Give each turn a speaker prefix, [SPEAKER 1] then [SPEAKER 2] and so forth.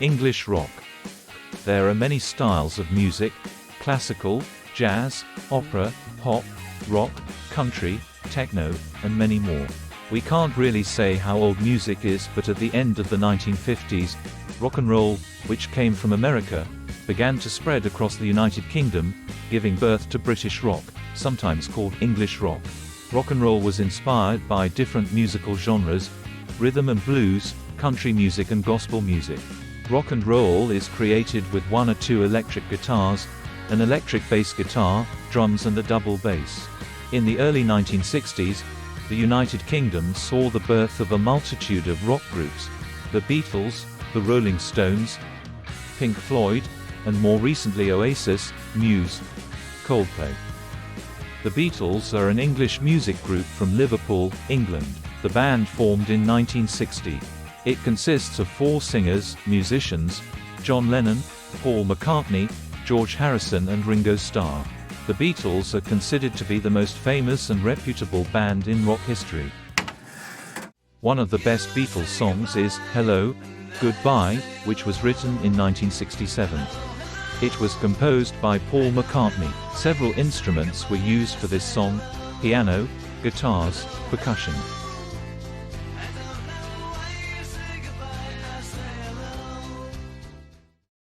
[SPEAKER 1] English rock. There are many styles of music: classical, jazz, opera, pop, rock, country, techno, and many more. We can't really say how old music is, but at the end of the 1950s, rock and roll, which came from America, began to spread across the United Kingdom, giving birth to British rock, sometimes called English rock. Rock and roll was inspired by different musical genres: rhythm and blues, country music and gospel music. Rock and roll is created with one or two electric guitars, an electric bass guitar, drums and a double bass. In the early 1960s, the United Kingdom saw the birth of a multitude of rock groups: the Beatles, the Rolling Stones, Pink Floyd, and more recently Oasis, Muse, Coldplay. The Beatles are an English music group from Liverpool, England. The band formed in 1960. It consists of 4 singers, musicians: John Lennon, Paul McCartney, George Harrison and Ringo Starr. The Beatles are considered to be the most famous and reputable band in rock history. One of the best Beatles songs is "Hello, Goodbye," which was written in 1967. It was composed by Paul McCartney. Several instruments were used for this song: piano, guitars, percussion.